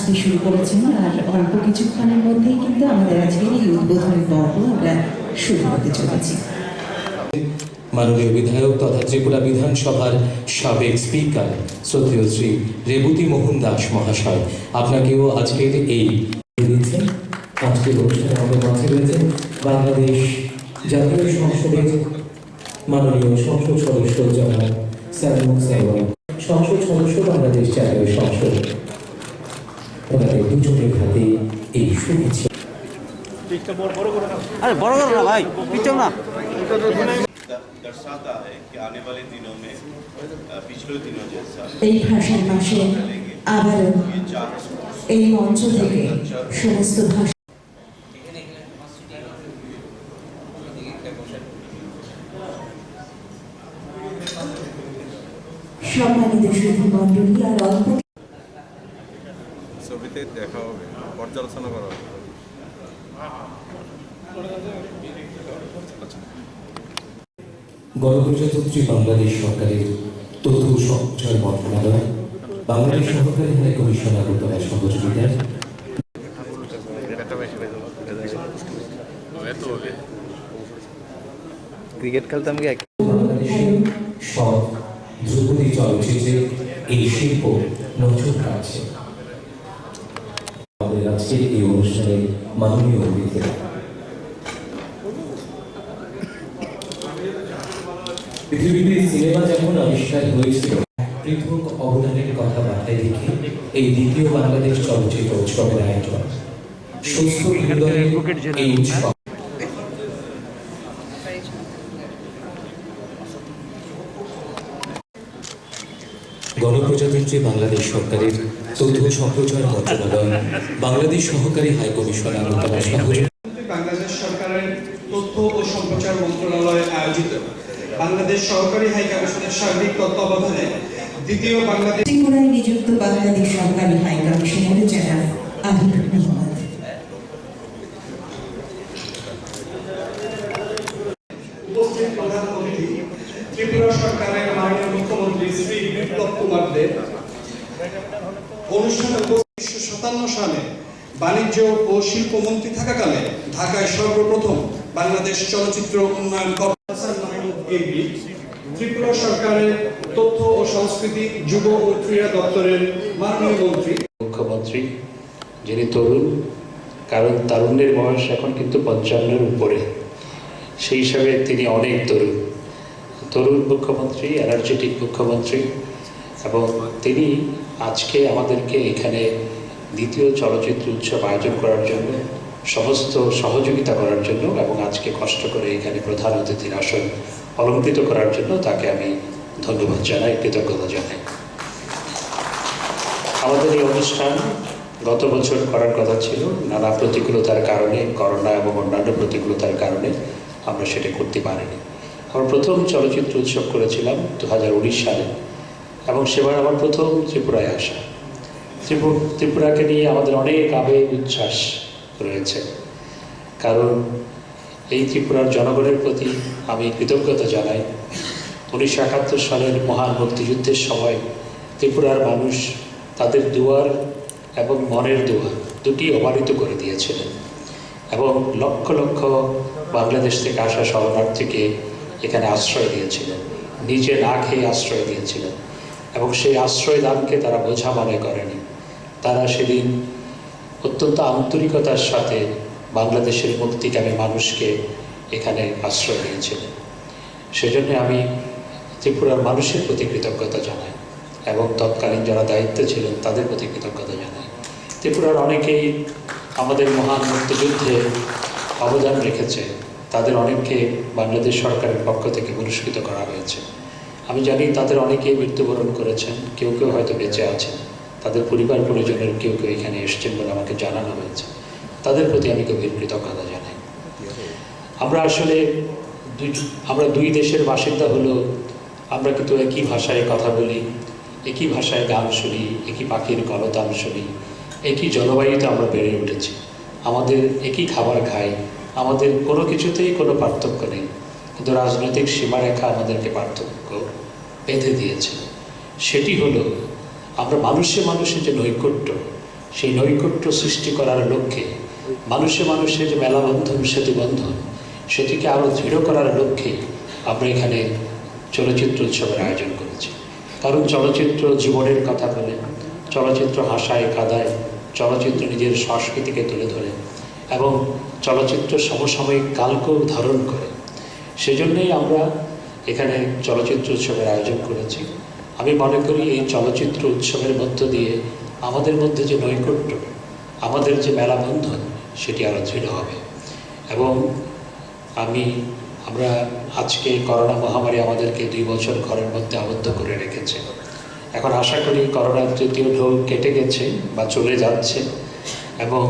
আসতে শুরু করেছেন আর অল্প কিছুক্ষণের মধ্যেই কিন্তু আমাদের আজকের এই উদ্বোধনী পর্ব আমরা শুরু হতে চলেছি। মাননীয় বিধায়ক তথা ত্রিপুরা বিধানসভার সাবেক স্পিকার শ্রদ্ধেয় শ্রী রেবতী মোহন দাস মহাশয়, আপনাকেও আজকের এই দিচ্ছেন। আজকের অনুষ্ঠানে আমাদের মাঝে রয়েছেন বাংলাদেশ জাতীয় সংসদের মাননীয় সংসদ সদস্য জনাব সালমুখ সাইওয়াল, সংসদ সদস্য বাংলাদেশ জাতীয় সংসদ। ওনাদের দুজনের হাতে এই শুভেচ্ছা। अरे बड़ा ना भाई पीछे ना दर्शाता है कि आने वाले दिनों में पिछले दिनों जैसा এই ভাষার মাসে আবারও এই মঞ্চ থেকে সমস্ত ভাষা সম্মানিত সুধী মণ্ডলী আর অল্প ছবিতে দেখা হবে, পর্যালোচনা করা হবে। গণপ্রজাতন্ত্রী বাংলাদেশ সরকারের তথ্য ও সম্প্রচার মন্ত্রণালয়, বাংলাদেশ সহকারী হাই কমিশনার আগরতলা সহযোগিতায় ক্রিকেট খেলতাম কি বাংলাদেশের সব ধ্রুপদী চলচ্চিত্রে এই শিল্প নজর কাটছে। আমাদের আজকের এই অনুষ্ঠানে মাননীয় অতিথিরা পৃথিবীতে সিনেমা যখন আবিষ্কার হয়েছিল, পৃথক অবদানের কথা মাথায় রেখে এই দ্বিতীয় বাংলাদেশ চলচ্চিত্র উৎসবের আয়োজন। সুস্থ বিনোদনের এই উৎসব গণপ্রজাতন্ত্রী বাংলাদেশ সরকারের তথ্য সম্প্রচার মন্ত্রণালয়, বাংলাদেশ সহকারী হাই কমিশনার আগরতলা সহযোগিতায় বাংলাদেশ সরকারের তথ্য ও সম্প্রচার মন্ত্রণালয় আয়োজিত বাংলাদেশ সহকারী হাই কমিশনের সার্বিক তত্ত্বাবধানে দ্বিতীয় বাংলাদেশ ত্রিপুরায় নিযুক্ত বাংলাদেশ সরকারি হাই কমিশনার জনাব আরিফ মোহাম্মদ, উপস্থিত প্রধান অতিথি ত্রিপুরা সরকারের মাননীয় মুখ্যমন্ত্রী শ্রী বিপ্লব কুমার দেব, অনুষ্ঠানে 1957 সালে বাণিজ্য ও শিল্প মন্ত্রী থাকাকালে ঢাকায় সর্বপ্রথম বাংলাদেশ চলচ্চিত্র উন্নয়ন কর্পোরেশন এমপি, ত্রিপুরা সরকারের তথ্য ও সংস্কৃতি যুব ও ক্রীড়া দপ্তরের মাননীয় মন্ত্রী, মুখ্যমন্ত্রী যিনি তরুণ, কারণ তারুণ্যের বয়স এখন কিন্তু 55-এর উপরে, সেই হিসাবে তিনি অনেক তরুণ মুখ্যমন্ত্রী, এনার্জেটিক মুখ্যমন্ত্রী, এবং তিনি আজকে আমাদেরকে এখানে দ্বিতীয় চলচ্চিত্র উৎসব আয়োজন করার জন্য, সমস্ত সহযোগিতা করার জন্য এবং আজকে কষ্ট করে এখানে প্রধান অতিথির আসন অলঙ্কৃত করার জন্য তাকে আমি ধন্যবাদ জানাই, কৃতজ্ঞতা জানাই। আমাদের এই অনুষ্ঠান গত বছর করার কথা ছিল, নানা প্রতিকূলতার কারণে, করোনা এবং অন্যান্য প্রতিকূলতার কারণে আমরা সেটা করতে পারিনি। আমরা প্রথম চলচ্চিত্র উৎসব করেছিলাম 2019 সালে, এবং সেবার আমার প্রথম ত্রিপুরায় আসা। ত্রিপুরাকে নিয়ে আমাদের অনেক আবেগ উচ্ছ্বাস রয়েছে, কারণ এই ত্রিপুরার জনগণের প্রতি আমি কৃতজ্ঞতা জানাই। 1971 সালের মহান মুক্তিযুদ্ধের সময় ত্রিপুরার মানুষ তাদের দুয়ার এবং মনের দুয়ার দুটি অবারিত করে দিয়েছিলেন, এবং লক্ষ লক্ষ বাংলাদেশ থেকে আসা শরণার্থীকে এখানে আশ্রয় দিয়েছিলেন, নিজে না খেয়ে আশ্রয় দিয়েছিলেন, এবং সেই আশ্রয় দানকে তারা বোঝা মনে করেনি। তারা সেদিন অত্যন্ত আন্তরিকতার সাথে বাংলাদেশের মুক্তিকামী মানুষকে এখানে আশ্রয় দিয়েছিলেন। সেজন্য আমি ত্রিপুরার মানুষের প্রতি কৃতজ্ঞতা জানাই, এবং তৎকালীন যারা দায়িত্বে ছিলেন তাদের প্রতি কৃতজ্ঞতা জানাই। ত্রিপুরার অনেকেই আমাদের মহান মুক্তিযুদ্ধে অবদান রেখেছে, তাদের অনেককে বাংলাদেশ সরকারের পক্ষ থেকে পুরস্কৃত করা হয়েছে। আমি জানি তাদের অনেকেই মৃত্যুবরণ করেছেন, কেউ কেউ হয়তো বেঁচে আছেন, তাদের পরিবার পরিজনের কেউ কেউ এখানে এসছেন বলে আমাকে জানানো হয়েছে। তাদের প্রতি আমি গভীর কৃতজ্ঞতা জানাই। আমরা দুই দেশের বাসিন্দা হলেও আমরা কিন্তু একই ভাষায় কথা বলি, একই ভাষায় গান শুনি, একই পাখির কলতান শুনি, একই জলবায়ুতে আমরা বেড়ে উঠেছি, আমাদের একই খাবার খাই, আমাদের কোনো কিছুতেই কোনো পার্থক্য নেই, কিন্তু রাজনৈতিক সীমারেখা আমাদেরকে পার্থক্য বেঁধে দিয়েছে। সেটি হলো আমরা মানুষে মানুষে যে নৈকট্য, সেই নৈকট্য সৃষ্টি করার লক্ষ্যে মানুষে মানুষে যে মেলাবন্ধন সেতু বন্ধন সেটিকে আরও দৃঢ় করার লক্ষ্যে আমরা এখানে চলচ্চিত্র উৎসবের আয়োজন করেছি। কারণ চলচ্চিত্র জীবনের কথা বলে, চলচ্চিত্র হাসায় কাঁদায়, চলচ্চিত্র নিজের সংস্কৃতিকে তুলে ধরে এবং চলচ্চিত্র সমসাময়িক কালকেও ধারণ করে। সেজন্যই আমরা এখানে চলচ্চিত্র উৎসবের আয়োজন করেছি। আমি মনে করি এই চলচ্চিত্র উৎসবের মধ্য দিয়ে আমাদের মধ্যে যে নৈকট্য, আমাদের যে মেলাবন্ধন সেটি আরও দৃঢ় হবে। এবং আমরা আজকে করোনা মহামারী আমাদেরকে 2 বছর ঘরের মধ্যে আবদ্ধ করে রেখেছে। এখন আশা করি করোনার তৃতীয় ঢেউ কেটে গেছে বা চলে যাচ্ছে, এবং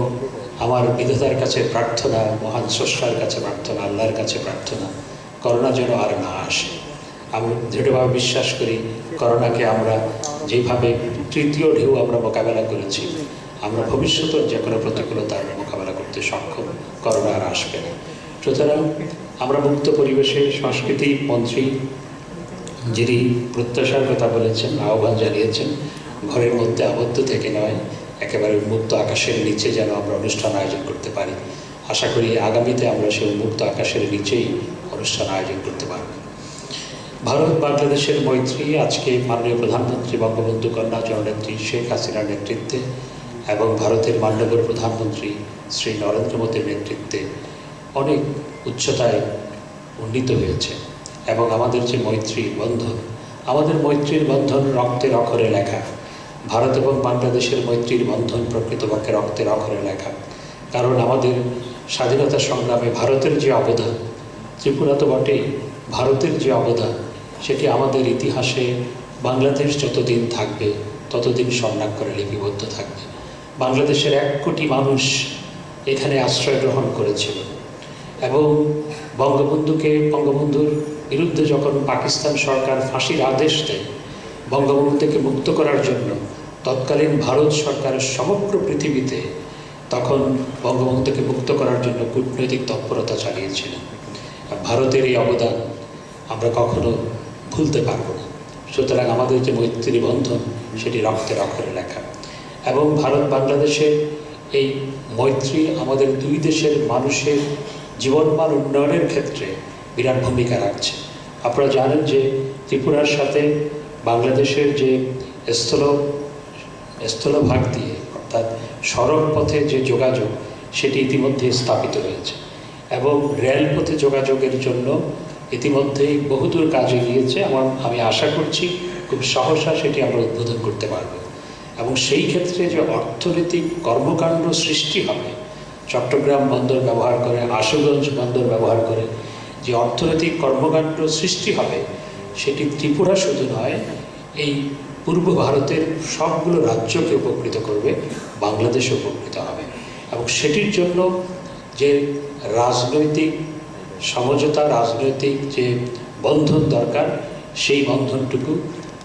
আমার বিধাতার কাছে প্রার্থনা, মহান স্রষ্টার কাছে প্রার্থনা, আল্লাহর কাছে প্রার্থনা, করোনা যেন আর না আসে। আমি দৃঢ়ভাবে বিশ্বাস করি করোনাকে আমরা যেভাবে তৃতীয় ঢেউ আমরা মোকাবেলা করেছি, আমরা ভবিষ্যতের যে কোনো প্রতিকূলতার মোকাবেলা করতে সক্ষম, করোনা আর আসবে না। সুতরাং আমরা মুক্ত পরিবেশে সংস্কৃতি মন্ত্রী যিনি প্রত্যাশার কথা বলেছেন, আহ্বান জানিয়েছেন, ঘরের মধ্যে আবদ্ধ থেকে নয়, একেবারে মুক্ত আকাশের নিচে যেন আমরা অনুষ্ঠান আয়োজন করতে পারি। আশা করি আগামীতে আমরা সেই মুক্ত আকাশের নিচেই অনুষ্ঠান আয়োজন করতে পারব। ভারত বাংলাদেশের মৈত্রী আজকে মাননীয় প্রধানমন্ত্রী বঙ্গবন্ধু কন্যা জননেত্রী শেখ হাসিনার নেতৃত্বে এবং ভারতের মাননীয় প্রধানমন্ত্রী শ্রী নরেন্দ্র মোদীর নেতৃত্বে অনেক উচ্চতায় উন্নীত হয়েছে। এবং আমাদের যে মৈত্রীর বন্ধন, আমাদের মৈত্রীর বন্ধন রক্তের অক্ষরে লেখা। ভারত এবং বাংলাদেশের মৈত্রীর বন্ধন প্রকৃতপক্ষে রক্তের অক্ষরে লেখা। কারণ আমাদের স্বাধীনতা সংগ্রামে ভারতের যে অবদান, ত্রিপুরা তো বটেই, ভারতের যে অবদান সেটি আমাদের ইতিহাসে বাংলাদেশ যতদিন থাকবে ততদিন স্বর্ণাক্ষরে লিপিবদ্ধ থাকবে। বাংলাদেশের 1 কোটি মানুষ এখানে আশ্রয় গ্রহণ করেছিল এবং বঙ্গবন্ধুর বিরুদ্ধে যখন পাকিস্তান সরকার ফাঁসির আদেশ দেয় বঙ্গবন্ধুকে মুক্ত করার জন্য, তৎকালীন ভারত সরকারের সমগ্র পৃথিবীতে তখন বঙ্গবন্ধুকে মুক্ত করার জন্য কূটনৈতিক তৎপরতা চালিয়েছিলেন। ভারতের এই অবদান আমরা কখনো ভুলতে পারব না। সুতরাং আমাদের যে মৈত্রী বন্ধন সেটি রক্তের অক্ষরে লেখা। এবং ভারত বাংলাদেশের এই মৈত্রী আমাদের 2 দেশের মানুষের জীবনমান উন্নয়নের ক্ষেত্রে বিরাট ভূমিকা রাখছে। আপনারা জানেন যে ত্রিপুরার সাথে বাংলাদেশের যে স্থলভাগ দিয়ে অর্থাৎ সড়ক পথে যে যোগাযোগ সেটি ইতিমধ্যে স্থাপিত হয়েছে এবং রেলপথে যোগাযোগের জন্য ইতিমধ্যেই বহুদূর কাজ এগিয়েছে। আমি আশা করছি খুব সহসা সেটি আমরা উদ্বোধন করতে পারব। এবং সেই ক্ষেত্রে যে অর্থনৈতিক কর্মকাণ্ড সৃষ্টি হবে, চট্টগ্রাম বন্দর ব্যবহার করে, আশুগঞ্জ বন্দর ব্যবহার করে যে অর্থনৈতিক কর্মকাণ্ড সৃষ্টি হবে সেটি ত্রিপুরা শুধু নয়, এই পূর্ব ভারতের সবগুলো রাজ্যকে উপকৃত করবে, বাংলাদেশে উপকৃত হবে। এবং সেটির জন্য যে রাজনৈতিক সমঝোতা, রাজনৈতিক যে বন্ধন দরকার, সেই বন্ধনটুকু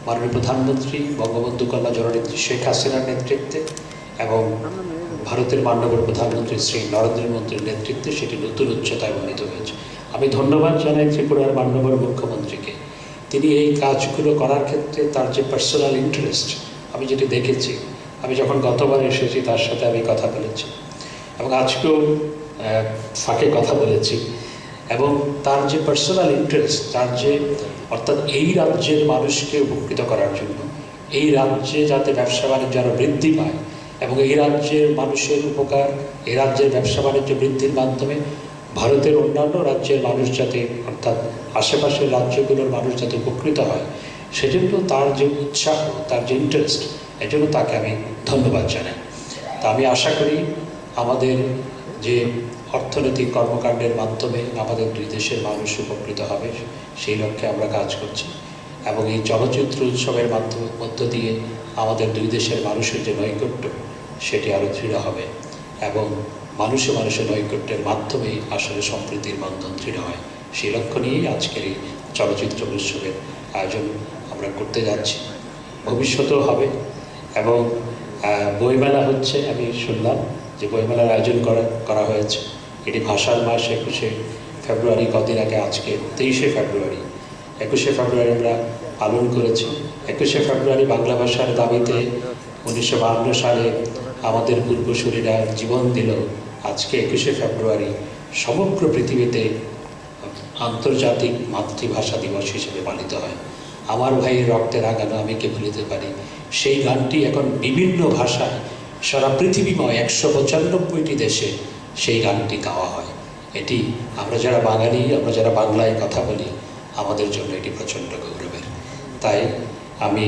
মাননীয় প্রধানমন্ত্রী বঙ্গবন্ধু কন্যা জননেত্রী শেখ হাসিনার নেতৃত্বে এবং ভারতের মাননীয় প্রধানমন্ত্রী শ্রী নরেন্দ্র মোদীর নেতৃত্বে সেটি নতুন উচ্চতায় উন্নীত হয়েছে। আমি ধন্যবাদ জানাই ত্রিপুরার মাননীয় মুখ্যমন্ত্রীকে। তিনি এই কাজগুলো করার ক্ষেত্রে তার যে পার্সোনাল ইন্টারেস্ট আমি যেটি দেখেছি, আমি যখন গতবার এসেছি তার সাথে আমি কথা বলেছি এবং আজকেও ফাঁকে কথা বলেছি, এবং তার যে পার্সোনাল ইন্টারেস্ট, তার যে অর্থাৎ এই রাজ্যের মানুষকে উপকৃত করার জন্য, এই রাজ্যে যাতে ব্যবসা বাণিজ্য আরও বৃদ্ধি পায় এবং এই রাজ্যের মানুষের উপকার, এই রাজ্যের ব্যবসা বাণিজ্য বৃদ্ধির মাধ্যমে ভারতের অন্যান্য রাজ্যের মানুষ যাতে অর্থাৎ আশেপাশের রাজ্যগুলোর মানুষ যাতে উপকৃত হয়, সেজন্য তার যে উৎসাহ, তার যে ইন্টারেস্ট, এজন্য তাকে আমি ধন্যবাদ জানাই। তা আমি আশা করি আমাদের যে অর্থনৈতিক কর্মকাণ্ডের মাধ্যমে আমাদের 2 দেশের মানুষ উপকৃত হবে, সেই লক্ষ্যে আমরা কাজ করছি। এবং এই চলচ্চিত্র উৎসবের মধ্য দিয়ে আমাদের 2 দেশের মানুষের যে নৈকট্য সেটি আরও দৃঢ় হবে এবং মানুষের নৈকট্যের মাধ্যমেই আসলে সম্প্রীতির বন্ধন দৃঢ় হয়। সেই লক্ষ্য নিয়েই আজকের এই চলচ্চিত্র উৎসবের আয়োজন আমরা করতে যাচ্ছি, ভবিষ্যতেও হবে। এবং বইমেলা হচ্ছে, আমি শুনলাম যে বইমেলার আয়োজন করা হয়েছে। এটি ভাষার মাস 21শে ফেব্রুয়ারি, কদিন আগে আজকে 23শে ফেব্রুয়ারি। 21শে ফেব্রুয়ারি আমরা পালন করেছি। 21শে ফেব্রুয়ারি বাংলা ভাষার দাবিতে 1952 সালে আমাদের পূর্বসূরীরা জীবন দিল, আজকে 21শে ফেব্রুয়ারি সমগ্র পৃথিবীতে আন্তর্জাতিক মাতৃভাষা দিবস হিসেবে পালিত হয়। আমার ভাইয়ের রক্তে রাগানো আমি কে ভুলিতে পারি, সেই গানটি এখন বিভিন্ন ভাষায় সারা পৃথিবীময় 195টি দেশে সেই গানটি গাওয়া হয়। এটি আমরা যারা বাঙালি, আমরা যারা বাংলায় কথা বলি, আমাদের জন্য এটি প্রচণ্ড গৌরবের। তাই আমি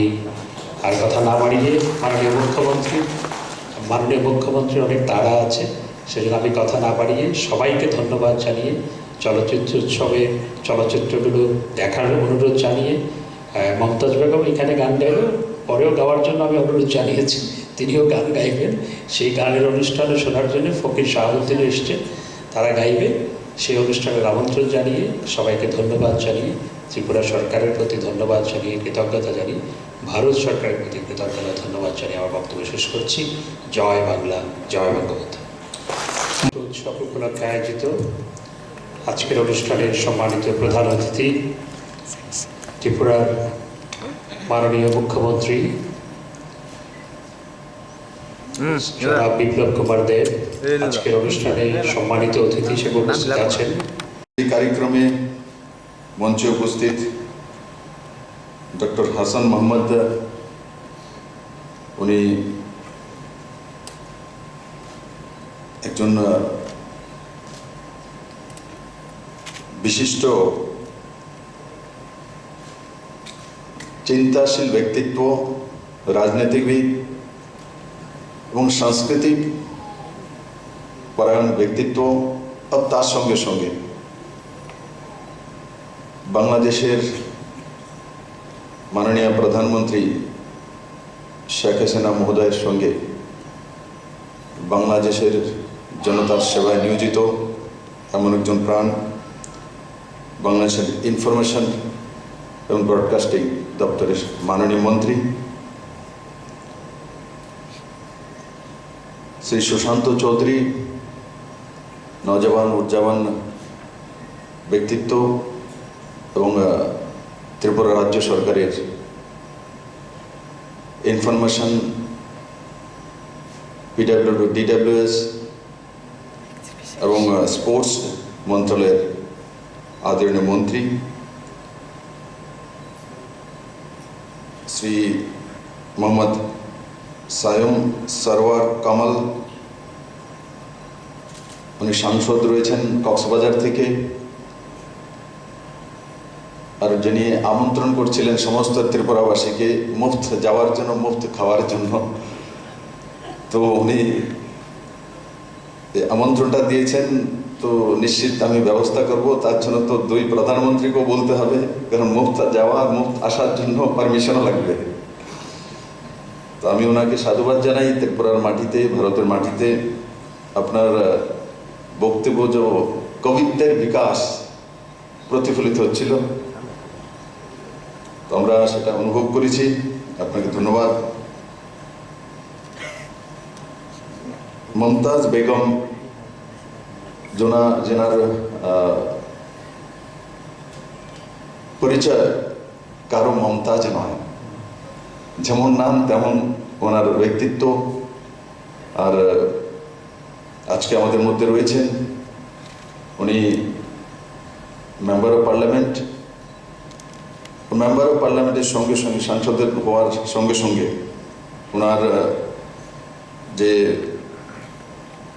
আর কথা না বাড়িয়ে মাননীয় মুখ্যমন্ত্রীর অনেক তাড়া আছে, সেজন্য আমি কথা না বাড়িয়ে সবাইকে ধন্যবাদ জানিয়ে চলচ্চিত্র উৎসবে চলচ্চিত্রগুলো দেখার অনুরোধ জানিয়ে, মমতাজ বেগম এখানে গান গাইবেন, পরেও গাওয়ার জন্য আমি অনুরোধ জানিয়েছি, তিনিও গান গাইবেন। সেই গানের অনুষ্ঠানে শোনার জন্য ফকির শাহাবুদ্দিনও এসছেন, তারা গাইবে। সেই অনুষ্ঠানের আমন্ত্রণ জানিয়ে সবাইকে ধন্যবাদ জানিয়ে, ত্রিপুরা সরকারের প্রতি ধন্যবাদ জানিয়ে, কৃতজ্ঞতা জানিয়ে, ভারত সরকারের প্রতি কৃতজ্ঞতা ধন্যবাদ জানিয়ে আমার বক্তব্য শেষ করছি। জয় বাংলা, জয় বঙ্গবন্ধু। উৎসব উপলক্ষে আয়োজিত আজকের অনুষ্ঠানের সম্মানিত প্রধান অতিথি ত্রিপুরার মাননীয় মুখ্যমন্ত্রী জনাব বিপ্লব কুমার দেব আজকের অনুষ্ঠানে সম্মানিত অতিথি হিসেবে উপস্থিত আছেন। এই কার্যক্রমে মঞ্চে উপস্থিত ডক্টর হাসান মোহাম্মদ, উনি একজন বিশিষ্ট চিন্তাশীল ব্যক্তিত্ব, রাজনীতিবিদ এবং সাংস্কৃতিক পরায়ণ ব্যক্তিত্ব। তার সঙ্গে সঙ্গে বাংলাদেশের মাননীয় প্রধানমন্ত্রী শেখ হাসিনা মহোদয়ের সঙ্গে বাংলাদেশের জনতার সেবায় নিয়োজিত এমন একজন প্রাণ, বাংলাদেশের ইনফরমেশন এবং ব্রডকাস্টিং দপ্তরের মাননীয় মন্ত্রী শ্রী সুশান্ত চৌধুরী, নওজওয়ান উজ্জীবন ব্যক্তিত্ব এবং ত্রিপুরা রাজ্য সরকারের ইনফরমেশন, ডিডব্লিউএস এবং স্পোর্টস মন্ত্রণালয়ের আদরণীয় মন্ত্রী শ্রী মোহাম্মদ সায়ম সরওয়ার কামাল, উনি সাংসদ রয়েছেন কক্সবাজার থেকে, আর যিনি আমন্ত্রণ করছিলেন সমস্ত ত্রিপুরাবাসীকে মুফত যাওয়ার জন্য, মুফত খাওয়ার জন্য, তো উনি আমন্ত্রণটা দিয়েছেন। তো নিশ্চিত আমি ব্যবস্থা করব, তার জন্য তো দুই প্রধানমন্ত্রীকেও বলতে হবে, কারণ মুফত যাওয়া মুফত আসার জন্য পারমিশনও লাগবে। তো আমি ওনাকে সাধুবাদ জানাই। ত্রিপুরার মাটিতে, ভারতের মাটিতে আপনার বক্তব্য যে কবিত্বের বিকাশ প্রতিফলিত হচ্ছিল, তো আমরা সেটা অনুভব করেছি। আপনাকে ধন্যবাদ। মমতাজ বেগম যেনার পরিচয় কারো মমতাজ নয়, যেমন নাম তেমন ওনার ব্যক্তিত্ব। আর আজকে আমাদের মধ্যে রয়েছেন উনি member of parliament. Member of পার্লামেন্টের সঙ্গে সঙ্গে, সাংসদের হওয়ার সঙ্গে সঙ্গে ওনার যে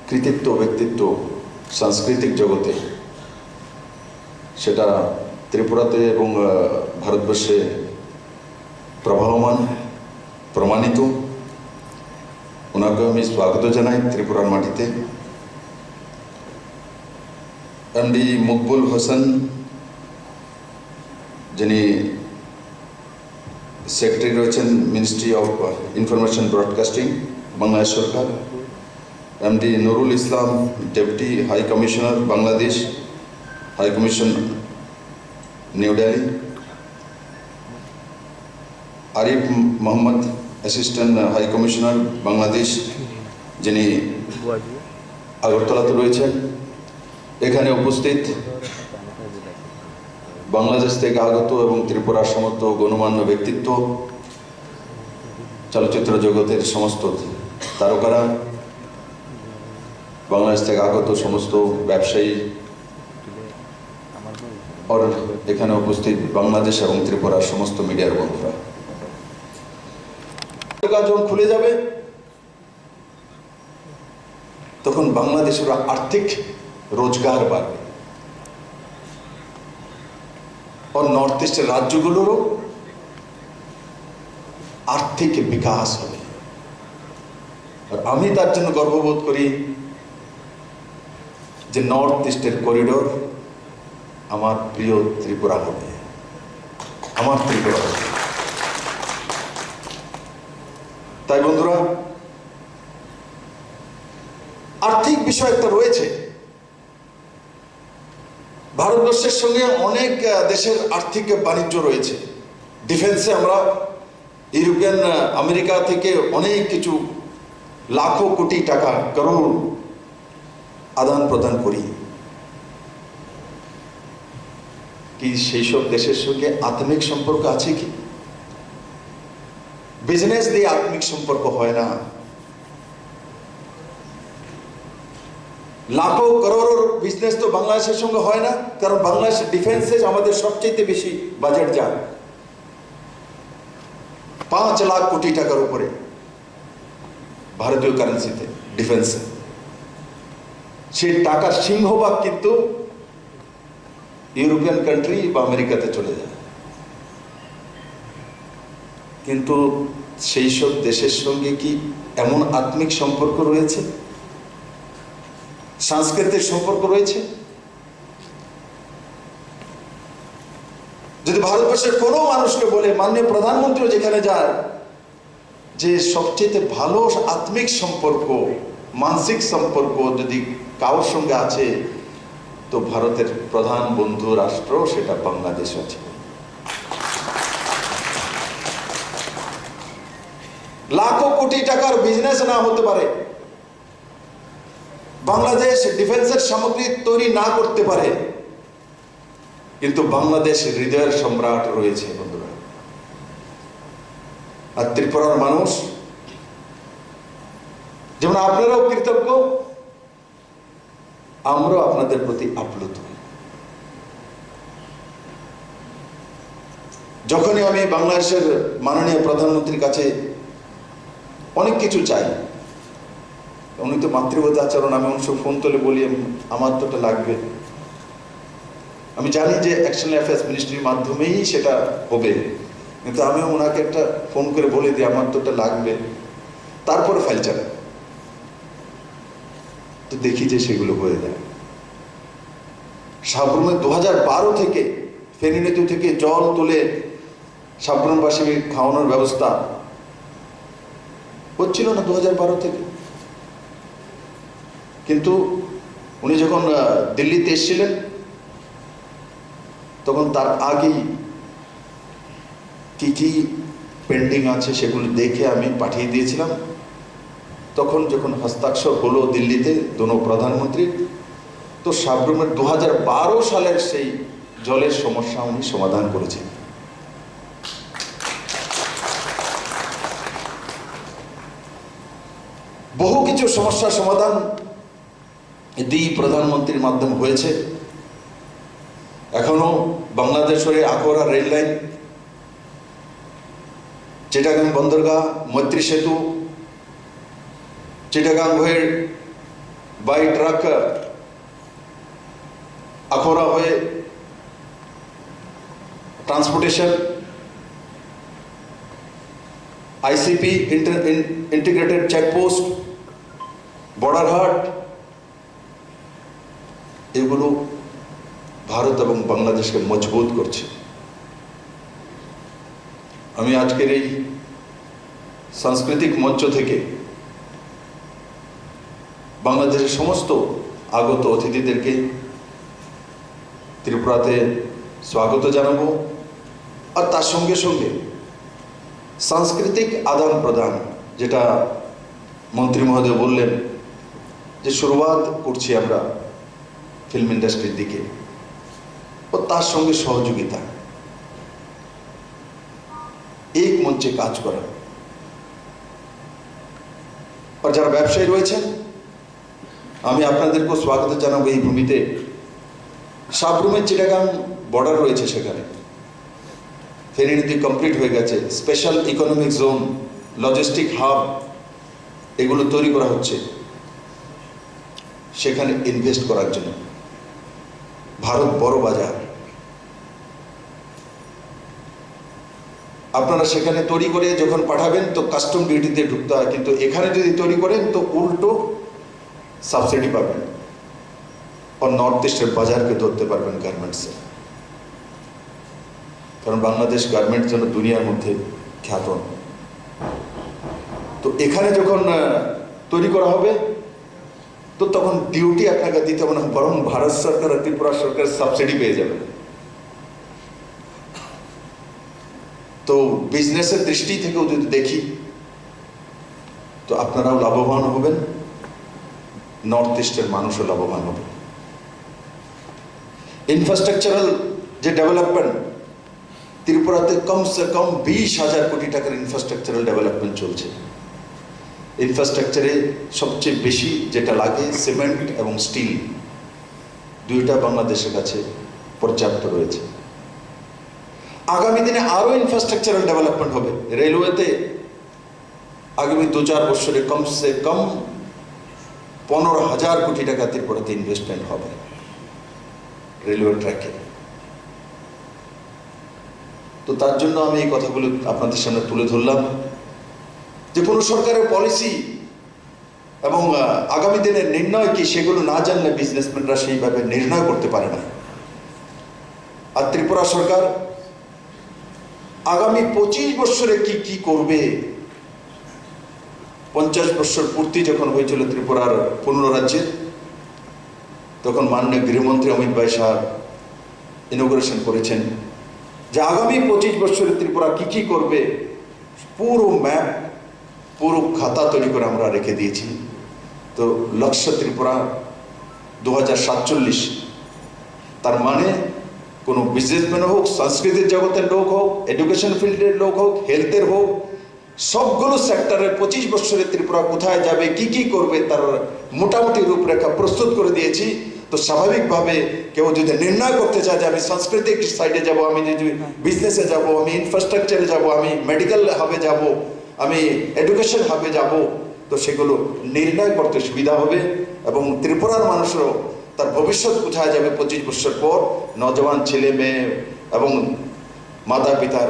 কৃতিত্ব, ব্যক্তিত্ব সাংস্কৃতিক জগতে, সেটা ত্রিপুরাতে এবং ভারতবর্ষে প্রবাহমান, প্রমাণিত। ওনাকে আমি স্বাগত জানাই ত্রিপুরার মাটিতে। এমডি মকবুল হোসেন, যিনি সেক্রেটারি রয়েছেন ministry of information broadcasting, Bangladesh সরকার। MD Nurul Islam, deputy high commissioner, Bangladesh high commission, new Delhi. Arif Mohammad, assistant high commissioner, Bangladesh, যিনি আগরতলাতে রয়েছেন। এখানে উপস্থিত বাংলাদেশ থেকে আগত এবং ত্রিপুরার সমস্ত গণমান্য ব্যক্তিত্ব, চলচ্চিত্র জগতের সমস্ত তারকারা, বাংলাদেশ থেকে আগত সমস্ত ব্যবসায়ী আর এখানে উপস্থিত বাংলাদেশ এবং ত্রিপুরার সমস্ত মিডিয়ার বন্ধুরা, যখন খুলে যাবে তখন বাংলাদেশের আর্থিক রোজগার বাড়বে और নর্থ ইস্টের রাজ্যগুলোরও আর্থিক বিকাশ হবে। আর আমি তার জন্য গর্ববোধ করি যে নর্থ ইস্টের করিডোর আমার প্রিয় ত্রিপুরা হবে, আমার ত্রিপুরা হবে। তাই বন্ধুরা, আর্থিক বিষয় একটা রয়েছে। ভারতবর্ষের সঙ্গে অনেক দেশের আর্থিক বাণিজ্য রয়েছে। ডিফেন্সে আমরা ইউরোপিয়ান আমেরিকা থেকে অনেক কিছু লাখো কোটি টাকা করোড় আদান প্রদান করি। কি সেই সব দেশের সঙ্গে আত্মিক সম্পর্ক আছে কি? বিজনেস দিয়ে আত্মিক সম্পর্ক হয় না। লাখো করোড় বিজনেস তো বাংলাদেশের সঙ্গে হয় না, কারণ বাংলাদেশ ডিফেন্সে আমাদের সবচেয়ে বেশি বাজেট যায়, 5 লাখ কোটি টাকার উপরে ভারতীয় কারেন্সিতে ডিফেন্সে। সেই টাকার সিংহভাগ কিন্তু ইউরোপিয়ান কান্ট্রি বা আমেরিকাতে চলে যায়। কিন্তু সেই সব দেশের সঙ্গে কি এমন আত্মিক সম্পর্ক রয়েছে, সাংস্কৃতিক সম্পর্ক রয়েছে? যদি ভারতবর্ষের কোনো মানুষকে বলে, মাননীয় প্রধানমন্ত্রী যেখানে যায়, যে সবচেয়ে ভালো আত্মিক সম্পর্ক, মানসিক সম্পর্ক যদি কারোর সঙ্গে আছে, তো ভারতের প্রধান বন্ধু রাষ্ট্র সেটা বাংলাদেশ আছে। লাখো কোটি টাকার বিজনেস না হতে পারে, বাংলাদেশ ডিফেন্সের সামগ্রী তৈরি না করতে পারে, কিন্তু বাংলাদেশ হৃদয়ের সম্রাট রয়েছে বন্ধুরা। আর ত্রিপুরার মানুষ যেমন আপনারাও কৃতজ্ঞ, আমরাও আপনাদের প্রতি আপ্লুত। যখনই আমি বাংলাদেশের মাননীয় প্রধানমন্ত্রীর কাছে অনেক কিছু চাই, উনি তো মাতৃবতী আচরণ, আমি অবশ্য ফোন তুলে বলি আমার তো এটা লাগবে। আমি জানি যে এক্সটার্নাল অ্যাফেয়ার্স মিনিস্ট্রির মাধ্যমেই সেটা হবে, কিন্তু আমি ওনাকে একটা ফোন করে বলে দিই আমার তো এটা লাগবে, তারপরে ফাইল চালাই। তো দেখি যে সেগুলো হয়ে যায়। সাবরুমে 2012 থেকে ফেনী নদী থেকে জল তুলে সাবরুমবাসী খাওয়ানোর ব্যবস্থা হচ্ছিল না 2012 থেকে। কিন্তু উনি যখন দিল্লিতে এসেছিলেন, তখন তার আগেই কি কি পেন্ডিং আছে সেগুলো দেখে আমি পাঠিয়ে দিয়েছিলাম। তখন যখন হস্তাক্ষর হলো দিল্লিতে দোনো প্রধানমন্ত্রী, তো সাবরুমের 2012 সালের সেই জলের সমস্যা উনি সমাধান করেছেন। বহু কিছু সমস্যার সমাধান দুই প্রধানমন্ত্রীর মাধ্যমে হয়েছে। এখনো বাংলাদেশ হয়ে আকোরা রেল লাইন, চিটাগাং বন্দরগাহ, মৈত্রী সেতু, চিটাগাং হয়ে বাই ট্রাক আখোরা হয়ে transportation, ICP integrated checkpost, border হাট, এগুলো ভারত এবং বাংলাদেশকে মজবুত করছে। আমি আজকের এই সাংস্কৃতিক মঞ্চ থেকে বাংলাদেশের সমস্ত আগত অতিথিদেরকে ত্রিপুরাতে স্বাগত জানাবো। আর তার সঙ্গে সঙ্গে সাংস্কৃতিক আদান প্রদান, যেটা মন্ত্রী মহোদয় বললেন যে শুরুয়াত করছি আমরা ফিল্ম ইন্ডাস্ট্রির দিকে, ও তার সঙ্গে সহযোগিতা, এক মঞ্চে কাজ করা। আর যারা ব্যবসায়ী রয়েছেন, আমি আপনাদেরকেও স্বাগত জানাবো এই ভূমিতে। সাবরুমের চিটাগাং বর্ডার রয়েছে, সেখানে ফেরি নীতি কমপ্লিট হয়ে গেছে, special economic zone, logistic hub এগুলো তৈরি করা হচ্ছে সেখানে ইনভেস্ট করার জন্য। ভারত বড় বাজার, আপনারা সেখানে তৈরি করে যখন পাঠাবেন তো কাস্টম ডিউটিতে ঢুকতে হয়, কিন্তু এখানে যদি তৈরি করেন তো উল্টো সাবসিডি পাবেন और नॉर्थ ईस्टेর বাজারকে ধরতে পারবেন গার্মেন্টসে। কারণ বাংলাদেশ গার্মেন্টস জন্য দুনিয়ার মধ্যে খ্যাত। তো এখানে যখন তৈরি করা হবে তো তখন ডিউটি আপনাকে দিতে হবে না, বরং ভারত সরকার আর ত্রিপুরা সরকার সাবসিডি পেয়ে যাবে। তো বিজনেসের দৃষ্টি থেকেও যদি দেখি তো আপনারাও লাভবান হবেন, নর্থ ইস্টের মানুষও লাভবান হবে। ইনফ্রাস্ট্রাকচারাল যে ডেভেলপমেন্ট, ত্রিপুরাতে কমসে কম 20,000 কোটি টাকার ইনফ্রাস্ট্রাকচারাল ডেভেলপমেন্ট চলছে। ইনফ্রাস্ট্রাকচারে সবচেয়ে বেশি যেটা লাগে সিমেন্ট এবং স্টিল, দুইটা বাংলাদেশের কাছে পর্যাপ্ত রয়েছে। আগামী দিনে আরো ইনফ্রাস্ট্রাকচারাল ডেভেলপমেন্ট হবে। রেলওয়েতে আগামী 2-4 বছরে কমসে কম 15,000 কোটি টাকা ত্রিপুরাতে ইনভেস্টমেন্ট হবে রেলওয়ে ট্র্যাকে। তো তার জন্য আমি এই কথাগুলো আপনাদের সামনে তুলে ধরলাম যে কোনো সরকারের পলিসি এবং আগামী দিনের নির্ণয় কি সেগুলো না জানলে বিজনেসম্যানরা সেইভাবে নির্ণয় করতে পারে না। আর ত্রিপুরা সরকার আগামী 25 বছরে কি কি করবে, 50 বছর পূর্তি যখন হয়েছিল ত্রিপুরার পূর্ণ রাজ্যের, তখন মাননীয় গৃহমন্ত্রী অমিত ভাই সাহেব ইনোগ্রেশন করেছেন যে আগামী 25 বছরে ত্রিপুরা কি কি করবে পুরো ম্যাপ, পুরো খাতা তৈরি করে আমরা রেখে দিয়েছি। তো লক্ষ্য ত্রিপুরা 2047, তার মানে কোনো বিজনেসম্যান হোক, সংস্কৃতির জগতের লোক হোক, এডুকেশন ফিল্ডের লোক হোক, হেলথের হোক, সবগুলো সেক্টরে 25 বছরে ত্রিপুরা কোথায় যাবে, কি কি করবে তার মোটামুটি রূপরেখা প্রস্তুত করে দিয়েছি। তো স্বাভাবিকভাবে কেউ যদি নির্ণয় করতে চায় যে আমি সাংস্কৃতিক সাইডে যাব, আমি যদি বিজনেসে যাব, আমি ইনফ্রাস্ট্রাকচারে যাব, আমি মেডিকেল হাবে যাব, আমি এডুকেশন হাবে যাব, তো সেগুলো নির্ণয় করতে সুবিধা হবে এবং ত্রিপুরার মানুষেরও তার ভবিষ্যৎ কোথায় যাবে 25 বছর পর, নজওয়ান ছেলে মেয়ে এবং মাতা পিতার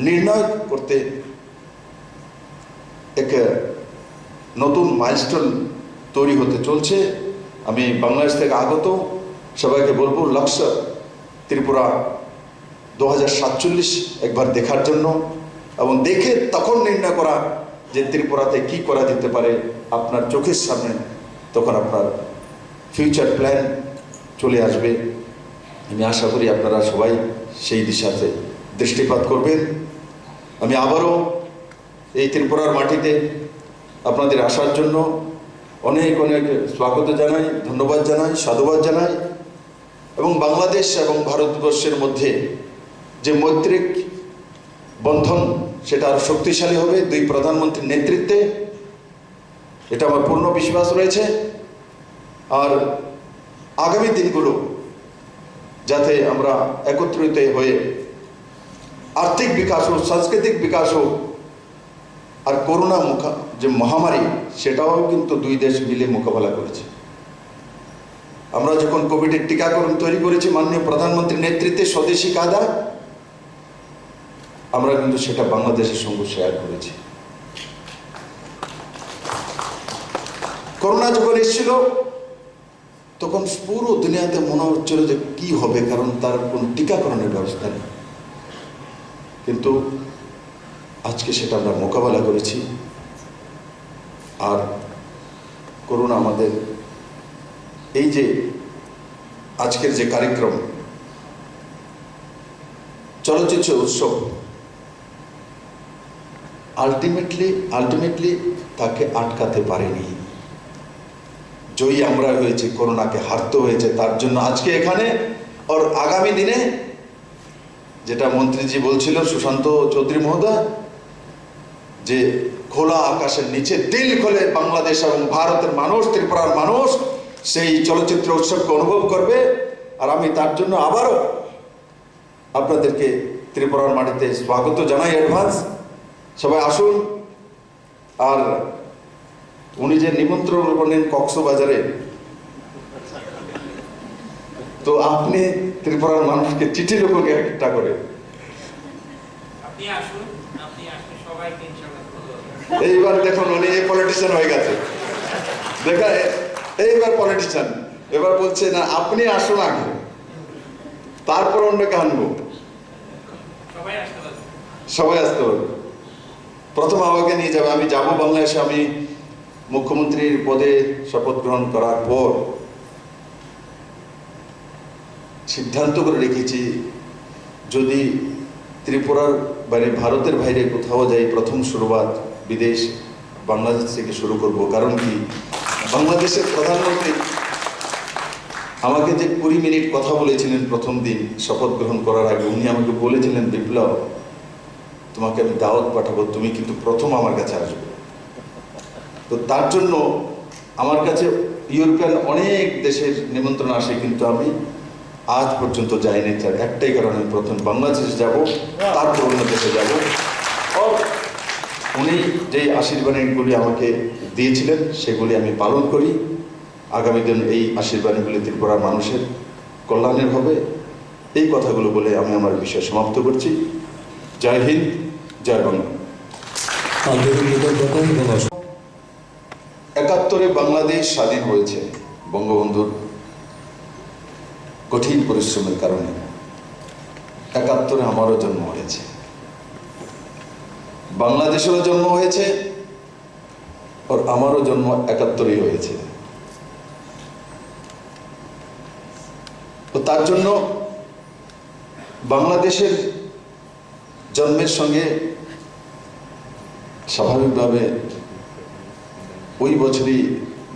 নির্ণয় করতে এক নতুন মাইলস্টোন তৈরি হতে চলছে। আমি বাংলাদেশ থেকে আগত সবাইকে বলবো লক্ষ্য ত্রিপুরা 2047 একবার দেখার জন্য এবং দেখে তখন নির্ণয় করা যে ত্রিপুরাতে কি করা যেতে পারে আপনার চোখের সামনে, তখন আপনার ফিউচার প্ল্যান চলে আসবে। আমি আশা করি আপনারা সবাই সেই দিশাতে দৃষ্টিপাত করবেন। আমি আবারও এই ত্রিপুরার মাটিতে আপনাদের আসার জন্য অনেক অনেক স্বাগত জানাই, ধন্যবাদ জানাই, সাধুবাদ জানাই এবং বাংলাদেশ এবং ভারতবর্ষের মধ্যে যে মৈত্রিক বন্ধন সেটা আরো শক্তিশালী হবে দুই প্রধানমন্ত্রীর নেতৃত্বে, এটা আমার পূর্ণ বিশ্বাস রয়েছে। আর আগামী দিনগুলো যাতে আমরা একত্রিত হয়ে আর্থিক বিকাশ হোক, সাংস্কৃতিক বিকাশ হোক, আর করোনা যে মহামারী সেটাও কিন্তু দুই দেশ মিলে মোকাবেলা করেছে। আমরা যখন কোভিডের টিকাকরণ তৈরি করেছি মাননীয় প্রধানমন্ত্রীর নেতৃত্বে স্বদেশী কায়দা, আমরা কিন্তু সেটা বাংলাদেশের সঙ্গে শেয়ার করেছি। করোনা যখন এসেছিল তখন পুরো দুনিয়াতে মনে হচ্ছিল যে কি হবে, কারণ তার কোনো টিকাকরণের ব্যবস্থা নেই, কিন্তু আজকে সেটা আমরা মোকাবেলা করেছি। আর করোনা আমাদের এই যে আজকের যে কার্যক্রম চলচ্চিত্র উৎসব, আলটিমেটলি তাকে আটকাতে পারেনি। জয়ী আমরা হয়েছে, করোনাকে হারতে হয়েছে, তার জন্য আজকে এখানে। আর আগামী দিনে যেটা মন্ত্রীজি বলছিল সুশান্ত চৌধুরী মহোদয়, যে খোলা আকাশের নিচে দিল খোলে বাংলাদেশ এবং ভারতের মানুষ, ত্রিপুরার মানুষ সেই চলচ্চিত্র উৎসবকে অনুভব করবে। আর আমি তার জন্য আবারও আপনাদেরকে ত্রিপুরার মাটিতে স্বাগত জানাই অ্যাডভান্স। সবাই আসুন। আর উনি যে নিমন্ত্রণ করলেন কক্সবাজারে, তো আপনি ত্রিপুরার মানুষকে চিঠি লোককে একটা করে এইবার দেখুন উনি পলিটিশিয়ান হয়ে গেছে, দেখা এইবার পলিটিশিয়ান। এবার বলছে না আপনি আসুন আগে, তারপর অন্যকে আনবো। সবাই আসতে পারবে। প্রথম আমাকে নিয়ে যাবে, আমি যাব বাংলাদেশে। আমি মুখ্যমন্ত্রীর পদে শপথ গ্রহণ করার পর সিদ্ধান্ত করে রেখেছি, যদি ত্রিপুরার বাইরে, ভারতের বাইরে কোথাও যাই, প্রথম শুরুয়াত বিদেশ বাংলাদেশ থেকে শুরু করব। কারণ কি, বাংলাদেশের প্রধানমন্ত্রী আমাকে যে 20 মিনিট কথা বলেছিলেন প্রথম দিন শপথ গ্রহণ করার আগে, উনি আমাকে বলেছিলেন, বিপ্লব তোমাকে আমি দাওয়াত পাঠাবো, তুমি কিন্তু প্রথম আমার কাছে আসবে। তো তার জন্য আমার কাছে ইউরোপিয়ান অনেক দেশের নিমন্ত্রণ আসে, কিন্তু আমি আজ পর্যন্ত যাইনি। তার একটাই কারণ, আমি প্রথম বাংলাদেশ যাব, তারপর অন্য দেশে যাব। উনি যে আশীর্বাদগুলি আমাকে দিয়েছিলেন সেগুলি আমি পালন করি। আগামী দিন এই আশীর্বাদগুলি ত্রিপুরার মানুষের কল্যাণের হবে। এই কথাগুলো বলে আমি আমার বিষয় সমাপ্ত করছি। জয় হিন্দ, জয় বাংলা। আন্তরিক কৃতজ্ঞতা এবং 71-এ বাংলাদেশ স্বাধীন হয়েছে বঙ্গবন্ধুর কঠিন পরিশ্রমের কারণে। 71-এ আমারও জন্ম হয়েছে, বাংলাদেশেরও জন্ম হয়েছে, আর আমারও জন্ম 71-এই হয়েছে। তো তার জন্য বাংলাদেশের জন্মের সঙ্গে স্বাভাবিকভাবে ওই বছরই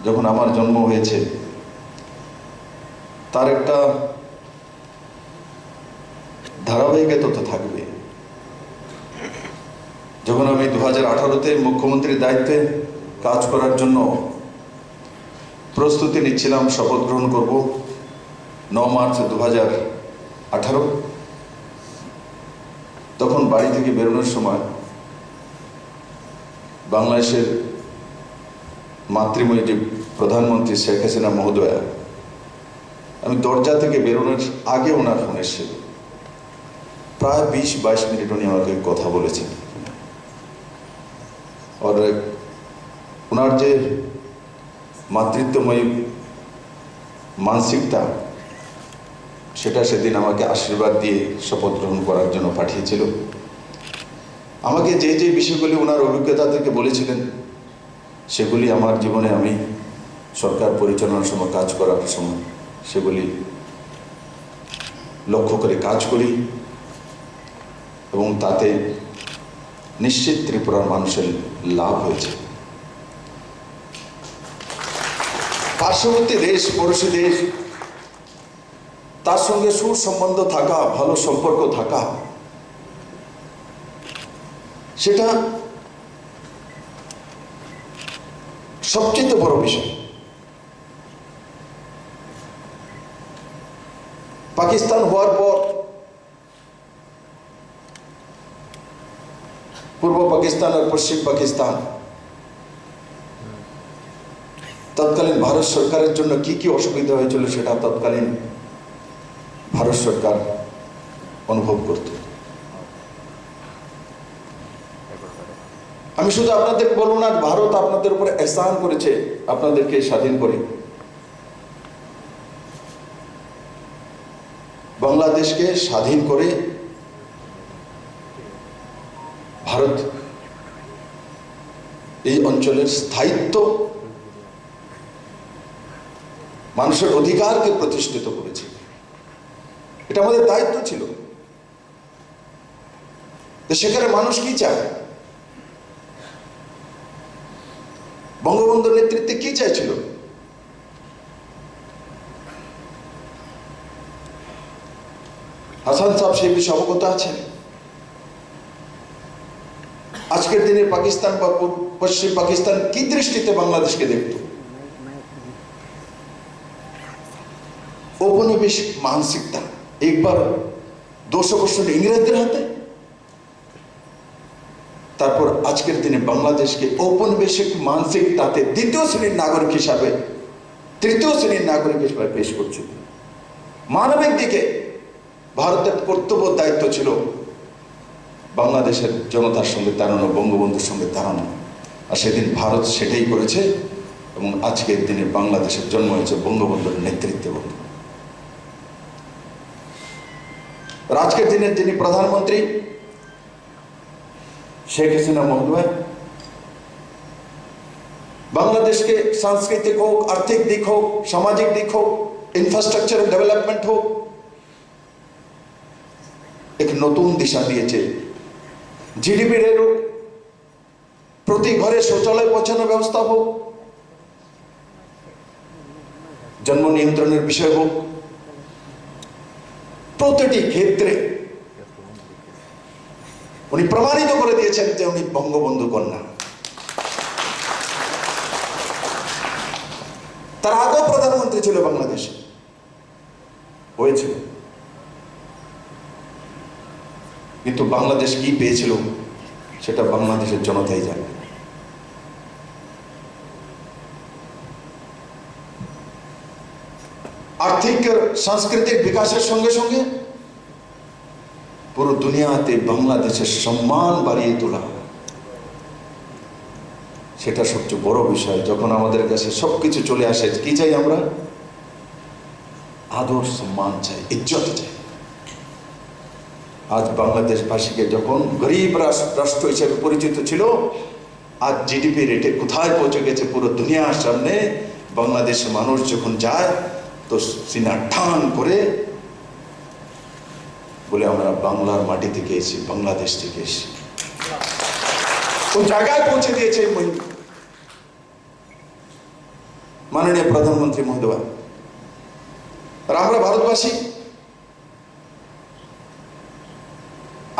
যখন আমার জন্ম হয়েছে, তার একটা ধারাবাহিকতা তো থাকবে। যখন আমি 2018-তে মুখ্যমন্ত্রীর দায়িত্বে কাজ করার জন্য প্রস্তুতি নিচ্ছিলাম, শপথ গ্রহণ করব 9 মার্চ 2018, তখন বাড়ি থেকে বেরোনোর সময় বাংলাদেশের মাতৃময়ী যে প্রধানমন্ত্রী শেখ হাসিনা মহোদয়া, আমি দরজা থেকে বেরোনোর আগে ওনার ফোন এসেছিল। প্রায় 20-22 মিনিট উনি আমাকে কথা বলেছেন। আর ওনার যে মাতৃত্বময়ী মানসিকতা, সেটা সেদিন আমাকে আশীর্বাদ দিয়ে শপথ গ্রহণ করার জন্য পাঠিয়েছিল। আমাকে যে যে বিষয়গুলি ওনার অভিজ্ঞতা থেকে বলেছিলেন, সেগুলি আমার জীবনে আমি সরকার পরিচালনার সময়, কাজ করার সময় সেগুলি লক্ষ্য করে কাজ করি, এবং তাতে নিশ্চিত ত্রিপুরার মানুষের লাভ হয়েছে। পার্শ্ববর্তী দেশ, পড়োশী দেশ, তার সঙ্গে সুসম্বন্ধ থাকা, ভালো সম্পর্ক থাকা, সেটা সবচেয়ে বড় বিষয়। পাকিস্তান হওয়ার পর পূর্ব পাকিস্তান আর পশ্চিম পাকিস্তান, তৎকালীন ভারত সরকারের জন্য কি কি অসুবিধা হয়েছিল সেটা তৎকালীন ভারত সরকার অনুভব করত। আমি শুধু আপনাদের বলবো না, ভারত আপনাদের উপরে এহসান করেছে আপনাদেরকে স্বাধীন করে। বাংলাদেশকে স্বাধীন করে ভারত এই অঞ্চলের স্থায়িত্ব, মানুষের অধিকারকে প্রতিষ্ঠিত করেছে। এটা আমাদের দায়িত্ব ছিল। সেখানে মানুষ কি চায়, বঙ্গবন্ধুর নেতৃত্বে কি চাইছিল? হাসান সাহেব সেই বিষয়ে অবগত আছেন। আজকের দিনে পাকিস্তান বা পশ্চিম পাকিস্তান কি দৃষ্টিতে বাংলাদেশকে দেখত? ঔপনিবেশিক মানসিকতা, একবার 200 বছর ইংরেজদের হাতে, তারপর আজকের দিনে বাংলাদেশকে ঔপনিবেশিক মানসিকতাতে দ্বিতীয় শ্রেণীর নাগরিক হিসাবে, তৃতীয় শ্রেণীর নাগরিক হিসাবে পেশ করছে। মানবিক দিকে ভারতের কর্তব্য দায়িত্ব ছিল বাংলাদেশের জনতার সঙ্গে দাঁড়ানো, বঙ্গবন্ধুর সঙ্গে দাঁড়ানো, আর সেদিন ভারত সেটাই করেছে এবং আজকের দিনে বাংলাদেশের জন্ম হয়েছে বঙ্গবন্ধুর নেতৃত্বে। আজকের দিনের যিনি প্রধানমন্ত্রী শেখ হাসিনা মহোদয় বাংলাদেশকে সাংস্কৃতিক হোক, আর্থিক দিক হোক, সামাজিক দিক হোক, ইনফ্রাস্ট্রাকচার ডেভেলপমেন্ট হোক, এক নতুন দিশা দিয়েছে। জিডিপি রেট হোক, প্রতি ঘরে শৌচালয় পৌঁছানোর ব্যবস্থা হোক, জন্ম নিয়ন্ত্রণের বিষয় হোক, প্রতিটি ক্ষেত্রে উনি প্রমাণিত করে দিয়েছেন যে উনি বঙ্গবন্ধু কন্যা। তার আগেও প্রধানমন্ত্রী ছিল বাংলাদেশে, হয়েছিল, কিন্তু বাংলাদেশ কি পেয়েছিল সেটা বাংলাদেশের জনতাই জানে। আর্থিক সাংস্কৃতিক বিকাশের সঙ্গে সঙ্গে পুরো দুনিয়াতে বাংলাদেশের সম্মান বাড়িয়ে তোলা, সেটা সবচেয়ে বড় বিষয়। যখন আমাদের কাছে সবকিছু চলে আসে, কি চাই আমরা? আদর, সম্মান চাই, ইজ্জত চাই। আজ বাংলাদেশবাসীকে যখন গরিব রাষ্ট্র হিসেবে পরিচিত ছিল, আজ জিডিপি রেটে কোথায় পৌঁছে গেছে পুরো দুনিয়ার সামনে। বাংলাদেশের মানুষ যখন যায় তো সিনা টান করে বলে আমরা বাংলার মাটি থেকে এসেছি, বাংলাদেশ থেকে এসেছি। কোন জায়গায় পৌঁছে দিয়েছে মাননীয় প্রধানমন্ত্রী মহোদয়। আর আমরা ভারতবাসী,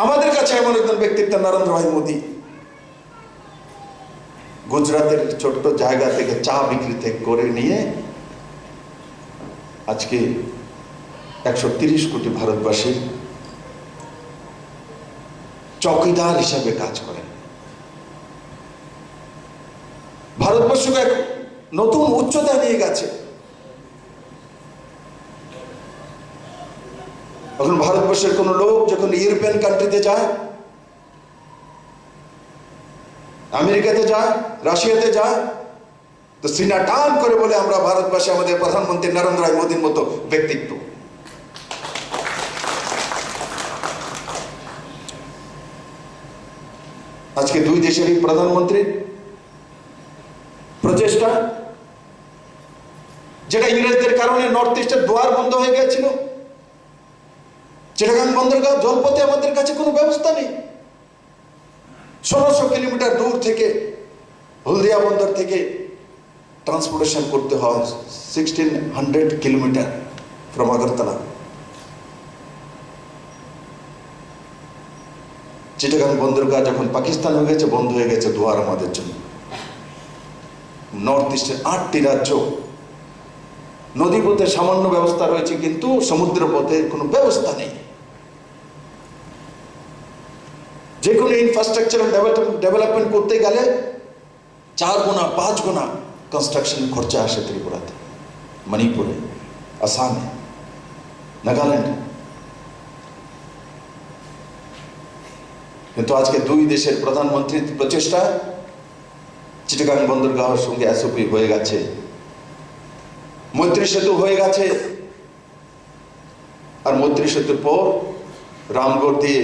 আমাদের কাছে এমন একজন ব্যক্তিত্ব নরেন্দ্র ভাই মোদী, গুজরাতের ছোট্ট জায়গা থেকে চা বিক্রি থেকে করে নিয়ে আজকে 130 কোটি ভারতবাসী চৌকিদার হিসাবে কাজ করেন। ভারতবর্ষকে এক নতুন উচ্চতা নিয়ে গেছে। এখন ভারতবর্ষের কোন লোক যখন ইউরোপিয়ান কান্ট্রিতে যায়, আমেরিকাতে যায়, রাশিয়াতে যায়, তো সিনা টান করে বলে আমরা ভারতবাসী, আমাদের প্রধানমন্ত্রী নরেন্দ্র ভাই মোদীর মতো ব্যক্তিত্ব। আজকে দুই দেশেরই প্রধানমন্ত্রী প্রচেষ্টা, যেটা ইংরেজদের কারণে নর্থ ইস্টের দুয়ার বন্ধ হয়ে গিয়েছিল। চিটাগাং বন্দরগাঁও জলপথে আমাদের কাছে কোনো ব্যবস্থা নেই। 1600 কিলোমিটার দূর থেকে, হলদিয়া বন্দর থেকে ট্রান্সপোর্টেশন করতে হয় 1600 কিলোমিটার ফ্রম আগরতলা। চিটাগাং বন্দরগাহ যখন পাকিস্তান হয়ে গেছে, বন্ধ হয়ে গেছে দুয়ার আমাদের জন্য। নর্থ ইস্টের 8টি রাজ্য নদী পথে সামান্য ব্যবস্থা রয়েছে, কিন্তু সমুদ্র পথে কোনো ব্যবস্থা নেই। যে কোনো ইনফ্রাস্ট্রাকচার ডেভেলপমেন্ট করতে গেলে 4 গুণা 5 গুণা কনস্ট্রাকশন খরচা আসে ত্রিপুরাতে, মণিপুরে, আসামে, নাগাল্যান্ডে। কিন্তু আজকে দুই দেশের প্রধানমন্ত্রীর প্রচেষ্টা চিটাগাং বন্দরগাহের সঙ্গে এসওপি হয়ে গেছে, মৈত্রী সেতু হয়ে গেছে। আর মৈত্রী সেতুর পর রামগড় দিয়ে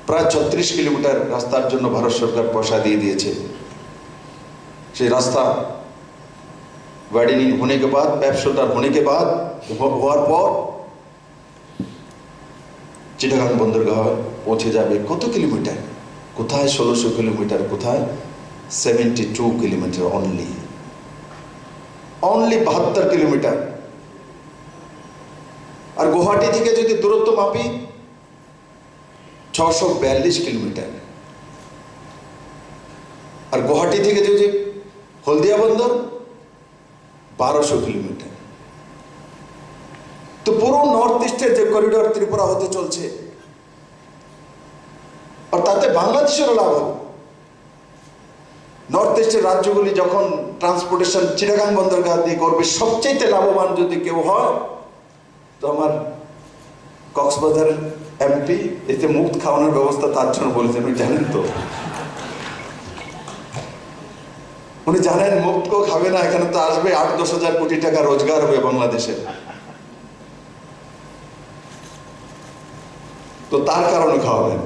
প্রায় 36 কিলোমিটার রাস্তার জন্য ভারত সরকার পয়সা দিয়ে দিয়েছে। সেই রাস্তা वाइडनिंग होने के बाद, पैप शोल्डर होने के बाद, হওয়ার পর চিটাগাং বন্দরগাহ পৌঁছে যাবে কত কিলোমিটার? কোথায় 1600 কিলোমিটার, কোথায় 72 কিলোমিটার, অনলি 72 কিলোমিটার। আর গুয়াহাটি থেকে যদি দূরত্ব মাপি 642 কিলোমিটার। আর গুয়াহাটি থেকে যদি হলদিয়া বন্দর 1200 কিলোমিটার। তো পুরো নর্থ ইস্টের যে করিডোর ত্রিপুরা হতে চলছে, আর তাতে বাংলাদেশেরও লাভ হবে। নর্থ ইস্টের রাজ্যগুলি যখন ট্রান্সপোর্টেশন চিটাগাং বন্দরগাহ দিয়ে করবে, সবচেয়ে লাভবান যদি কেউ হয় তো আমার কক্সবাজার এমপি এতে মুখ খাওয়ানোর ব্যবস্থা তার জন্য বলেছেন। উনি জানেন তো, উনি জানেন মুক্ত খাবে না, এখানে তো আসবে 8-10 হাজার কোটি টাকা রোজগার হবে বাংলাদেশে। তো তার কারণে খাওয়াবেন।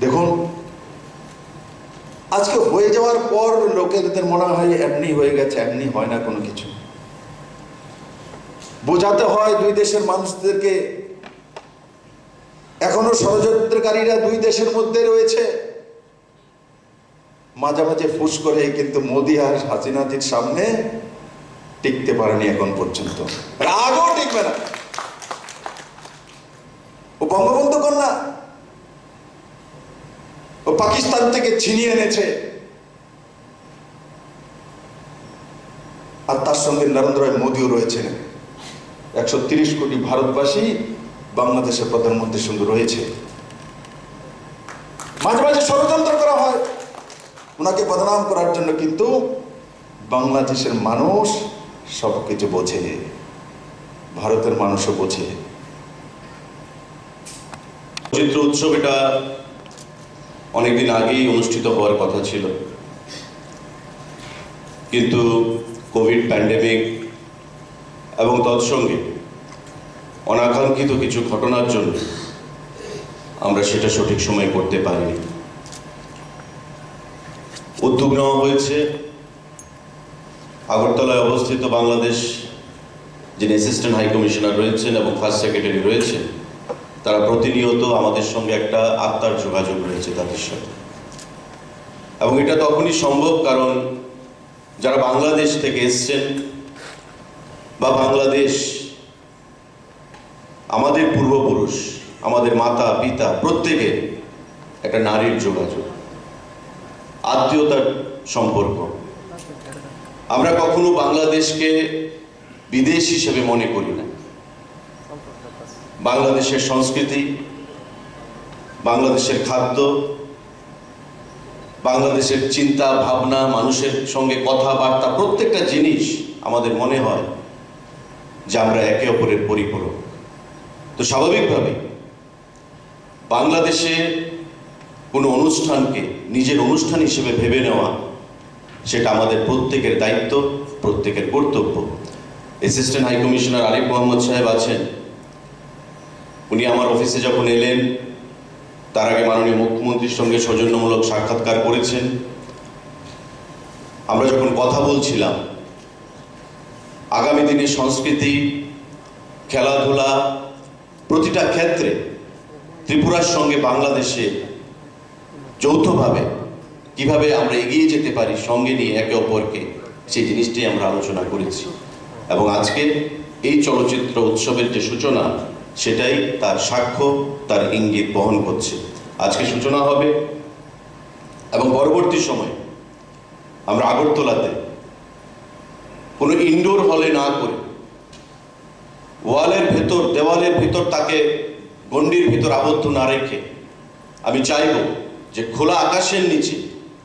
দেখুন, আজকে হয়ে যাওয়ার পর লোকেদের মনে হয় এমনি হয়ে গেছে, এমনি হয় না কোনো কিছু। বোঝাতে হয় দুই দেশের মানুষদেরকে, এখনো ষড়যন্ত্রকারীরা দুই দেশের মধ্যে রয়েছে। মাঝে মাঝে ফুস করে, কিন্তু মোদি আর হাসিনাজির সামনে টিকতে পারেনি এখন পর্যন্ত, আগেও টিকবে না। ও বঙ্গবন্ধু কন্যা, ও পাকিস্তান থেকে ছিনিয়ে এনেছে, আর তার সঙ্গে নরেন্দ্র মোদীও রয়েছেন। 130 কোটি ভারতবাসী বাংলাদেশের প্রধানমন্ত্রীর সঙ্গে রয়েছে। মাঝে মাঝে ষড়যন্ত্র করা হয় ওনাকে বদনাম করার জন্য, কিন্তু বাংলাদেশের মানুষ সবকিছু বোঝে, ভারতের মানুষও বোঝে। চিত্র উৎসব এটা অনেকদিন আগেই অনুষ্ঠিত হওয়ার কথা ছিল, কিন্তু কোভিড প্যান্ডেমিক এবং তৎসঙ্গে অনাকাঙ্ক্ষিত কিছু ঘটনার জন্য আমরা সেটা সঠিক সময়ে করতে পারিনি। উদ্যোগ নেওয়া হয়েছে আগরতলায় অবস্থিত বাংলাদেশ যিনি অ্যাসিস্ট্যান্ট হাই কমিশনার রয়েছেন এবং ফার্স্ট সেক্রেটারি রয়েছেন, তারা প্রতিনিয়ত আমাদের সঙ্গে একটা আত্মার যোগাযোগ রয়েছে তাদের সাথে। এবং এটা তখনই সম্ভব কারণ যারা বাংলাদেশ থেকে এসছেন বা বাংলাদেশ, আমাদের পূর্বপুরুষ, আমাদের মাতা পিতা প্রত্যেকের একটা নারীর যোগাযোগ, আত্মীয়তার সম্পর্ক। আমরা কখনো বাংলাদেশকে বিদেশ হিসেবে মনে করি না। বাংলাদেশের সংস্কৃতি, বাংলাদেশের খাদ্য, বাংলাদেশের চিন্তা ভাবনা, মানুষের সঙ্গে কথাবার্তা, প্রত্যেকটা জিনিস আমাদের মনে হয় যে আমরা একে অপরের পরিপূরক। তো স্বাভাবিকভাবে বাংলাদেশে কোনো অনুষ্ঠানকে নিজের অনুষ্ঠান হিসেবে ভেবে নেওয়া, সেটা আমাদের প্রত্যেকের দায়িত্ব, প্রত্যেকের কর্তব্য। Assistant high commissioner Arif Mohammad Saheb আছেন, উনি আমার অফিসে যখন এলেন তার আগে মাননীয় মুখ্যমন্ত্রীর সঙ্গে সৌজন্যমূলক সাক্ষাৎকার করেছেন। আমরা যখন কথা বলছিলাম আগামী দিনে সংস্কৃতি, খেলাধুলা, প্রতিটা ক্ষেত্রে ত্রিপুরার সঙ্গে বাংলাদেশে যৌথভাবে কিভাবে আমরা এগিয়ে যেতে পারি সঙ্গে নিয়ে একে অপরকে, সেই জিনিসটি আমরা আলোচনা করেছি। এবং আজকে এই চলচ্চিত্র উৎসবের যে সূচনা, সেটাই তার সাক্ষ্য, তার ইঙ্গিত বহন করছে। আজকে সূচনা হবে এবং পরবর্তী সময়ে আমরা আগরতলাতে কোনো ইনডোর হলে না করে ওয়ালের ভেতর, দেওয়ালের ভিতর, তাকে গণ্ডির ভিতর আবদ্ধ না রেখে আমি চাইব যে খোলা আকাশের নিচে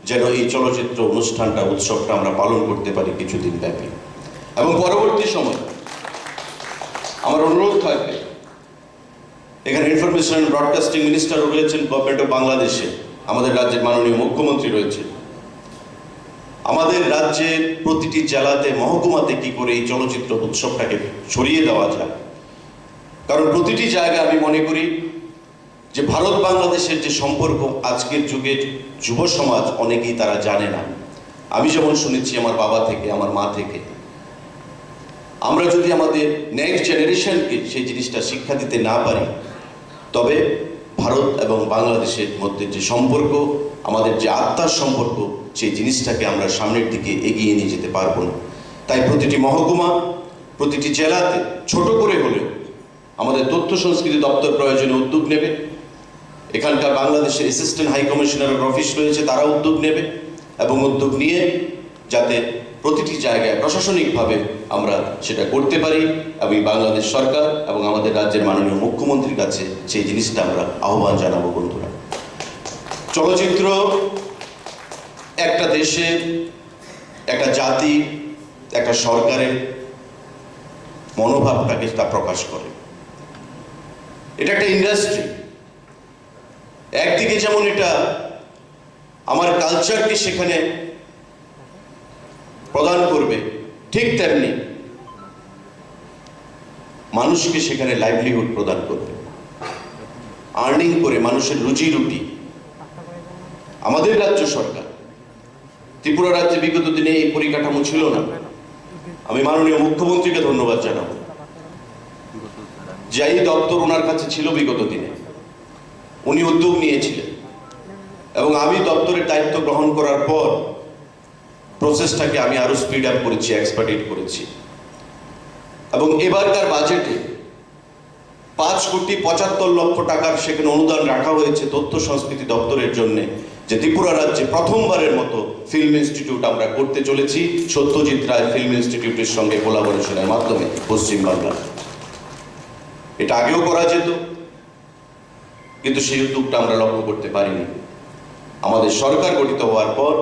যেন এই চলচ্চিত্র অনুষ্ঠানটা, উৎসবটা আমরা পালন করতে পারি কিছুদিন ব্যাপী। এবং পরবর্তী সময় আমার অনুরোধ থাকবে, এখানে ইনফরমেশন অ্যান্ড ব্রডকাস্টিং মিনিস্টারও রয়েছেন গভর্নমেন্ট অফ বাংলাদেশে, আমাদের রাজ্যের মাননীয় মুখ্যমন্ত্রী রয়েছে। আমাদের রাজ্যের প্রতিটি জেলাতে, মহকুমাতে কি করে এই চলচ্চিত্র উৎসবটাকে ছড়িয়ে দেওয়া যায়, কারণ প্রতিটি জায়গায় আমি মনে করি যে ভারত বাংলাদেশের যে সম্পর্ক আজকের যুগের যুব সমাজ অনেকেই তারা জানে না। আমি যেমন শুনেছি আমার বাবা থেকে, আমার মা থেকে। আমরা যদি আমাদের নেক্সট জেনারেশনকে সেই জিনিসটা শিক্ষা দিতে না পারি, তবে ভারত এবং বাংলাদেশের মধ্যে যে সম্পর্ক, আমাদের যে আত্মার সম্পর্ক, সেই জিনিসটাকে আমরা সামনের দিকে এগিয়ে নিয়ে যেতে পারবো না। তাই প্রতিটি মহকুমা, প্রতিটি জেলাতে ছোট করে হলেও আমাদের তথ্য সংস্কৃতি দপ্তর প্রয়োজনে উদ্যোগ নেবে এখানকার বাংলাদেশের অ্যাসিস্ট্যান্ট হাই কমিশনারের অফিস রয়েছে, তারা উদ্যোগ নেবে এবং উদ্যোগ নিয়ে যাতে প্রতিটি জায়গায় প্রশাসনিকভাবে আমরা সেটা করতে পারি এবং বাংলাদেশ সরকার এবং আমাদের রাজ্যের মাননীয় মুখ্যমন্ত্রীর কাছে সেই জিনিসটা আমরা আহ্বান জানাবো। বন্ধুরা, চলচ্চিত্র একটা দেশের, একটা জাতি, একটা সরকারের মনোভাবটাকে তা প্রকাশ করে। এটা একটা ইন্ডাস্ট্রি। একদিকে যেমন এটা আমার কালচারকে সেখানে প্রদান করবে, ঠিক তেমনি মানুষকে সেখানে লাইভলিহুড প্রদান করবে, আর্নিং করে মানুষের রুজি রুটি। আমাদের রাজ্য সরকার, ত্রিপুরা রাজ্যে বিগত দিনে এই পরিকাঠামো ছিল না। আমি মাননীয় মুখ্যমন্ত্রীকে ধন্যবাদ জানাবো, যাই দপ্তর ওনার কাছে ছিল বিগত দিনে, উনি উদ্যোগ নিয়েছিলেন এবং আমি দপ্তরের দায়িত্ব গ্রহণ করার পর প্রসেসটাকে আমি আরো স্পিড আপ করেছি, এক্সপার্টেট করেছি এবং এবারকার বাজেটে 5,75,00,000 টাকার সেখানে অনুদান রাখা হয়েছে তথ্য সংস্কৃতি দপ্তরের জন্য, যে ত্রিপুরা রাজ্যে প্রথমবারের মতো ফিল্ম ইনস্টিটিউট আমরা করতে চলেছি সত্যজিৎ রায় ফিল্ম ইনস্টিটিউটের সঙ্গে কোলাবোরেশনের মাধ্যমে পশ্চিমবাংলা। এটা আগেও করা যেত, কিন্তু সেই উদ্যোগটা আমরা লক্ষ্য করতে পারিনি। আমাদের সরকার গঠিত হওয়ার পর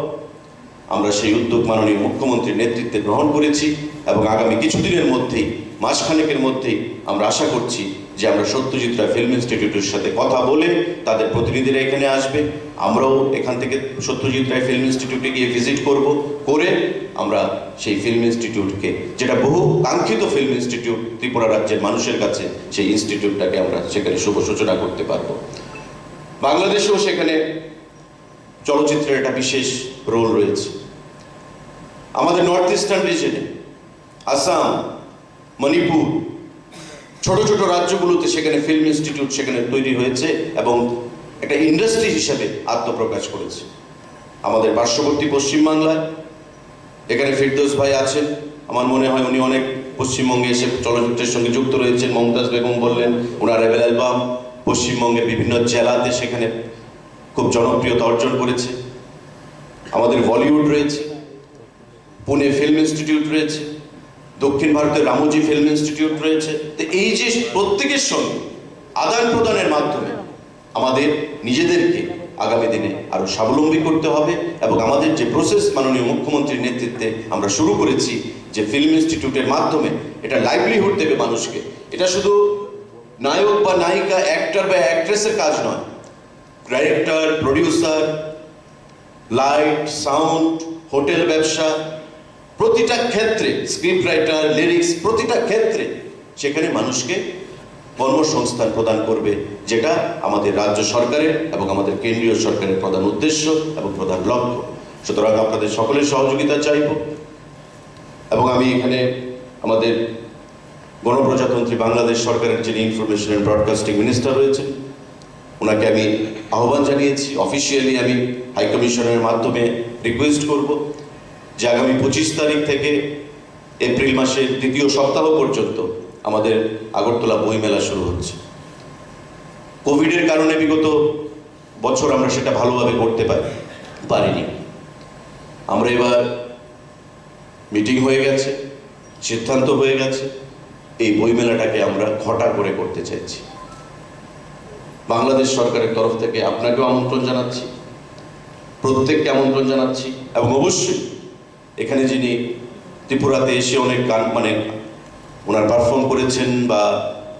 আমরা সেই উদ্যোগ মাননীয় মুখ্যমন্ত্রীর নেতৃত্বে গ্রহণ করেছি এবং আগামী কিছুদিনের মধ্যেই, মাসখানেকের মধ্যেই আমরা আশা করছি যে আমরা সত্যজিৎ রায় ফিল্ম ইনস্টিটিউটের সাথে কথা বলে তাদের প্রতিনিধিরা এখানে আসবে, আমরাও এখান থেকে সত্যজিৎ রায় ফিল্ম ইনস্টিটিউটে গিয়ে ভিজিট করব, করে আমরা সেই ফিল্ম ইনস্টিটিউটকে, যেটা বহু কাঙ্ক্ষিত ফিল্ম ইনস্টিটিউট ত্রিপুরা রাজ্যের মানুষের কাছে, সেই ইনস্টিটিউটটাকে আমরা সেখানে শুভ সূচনা করতে পারবো। বাংলাদেশেও সেখানে চলচ্চিত্রের একটা বিশেষ রোল রয়েছে। আমাদের নর্থ ইস্টার্ন রিজনে আসাম, মণিপুর, ছোট ছোট রাজ্যগুলোতে সেখানে ফিল্ম ইনস্টিটিউট সেখানে তৈরি হয়েছে এবং একটা ইন্ডাস্ট্রি হিসাবে আত্মপ্রকাশ করেছে। আমাদের পার্শ্ববর্তী পশ্চিমবাংলায় এখানে ফিরদৌস ভাই আছেন, আমার মনে হয় উনি অনেক পশ্চিমবঙ্গে এসে চলচ্চিত্রের সঙ্গে যুক্ত রয়েছেন। মমতাজ বেগম বললেন, ওনার রেবেল অ্যালবাম পশ্চিমবঙ্গের বিভিন্ন জেলাতে সেখানে খুব জনপ্রিয়তা অর্জন করেছে। আমাদের বলিউড রয়েছে, পুনে ফিল্ম ইনস্টিটিউট রয়েছে, দক্ষিণ ভারতের রামোজি ফিল্ম ইনস্টিটিউট রয়েছে। তো এই যে প্রত্যেকের সঙ্গে আদান প্রদানের মাধ্যমে আমাদের নিজেদেরকে আগামী দিনে আরো স্বাবলম্বী করতে হবে এবং আমাদের যে প্রসেস মাননীয় মুখ্যমন্ত্রীর নেতৃত্বে আমরা শুরু করেছি, যে ফিল্ম ইনস্টিটিউটের মাধ্যমে এটা লাইভলিহুড দেবে মানুষকে। এটা শুধু নায়ক বা নায়িকা, অ্যাক্টর বা অ্যাক্ট্রেসের কাজ নয়, director, producer, light, sound, hotel ব্যবসা, প্রতিটা ক্ষেত্রে, স্ক্রিপ্ট রাইটার, লিরিক্স, প্রতিটা ক্ষেত্রে সেখানে মানুষকে কর্মসংস্থান প্রদান করবে, যেটা আমাদের রাজ্য সরকারের এবং আমাদের কেন্দ্রীয় সরকারের প্রধান উদ্দেশ্য এবং প্রধান লক্ষ্য। সুতরাং আপনাদের সকলের সহযোগিতা চাইব এবং আমি এখানে আমাদের গণপ্রজাতন্ত্রী বাংলাদেশ সরকারের যিনি ইনফরমেশন অ্যান্ড ব্রডকাস্টিং মিনিস্টার রয়েছেন, ওনাকে আমি আহ্বান জানিয়েছি, অফিসিয়ালি আমি হাই কমিশনের মাধ্যমে রিকোয়েস্ট করব যে আগামী 25 তারিখ থেকে এপ্রিল মাসের দ্বিতীয় সপ্তাহ পর্যন্ত আমাদের আগরতলা বইমেলা শুরু হচ্ছে। কোভিডের কারণে বিগত বছর আমরা সেটা ভালোভাবে করতে পারিনি। আমরা এবার মিটিং হয়ে গেছে, সিদ্ধান্ত হয়ে গেছে, এই বইমেলাটাকে আমরা ঘটা করে করতে চাইছি। বাংলাদেশ সরকারের তরফ থেকে আপনাকেও আমন্ত্রণ জানাচ্ছি, প্রত্যেককে আমন্ত্রণ জানাচ্ছি এবং অবশ্যই এখানে যিনি ত্রিপুরাতে এসে অনেক গান ওনার পারফর্ম করেছেন বা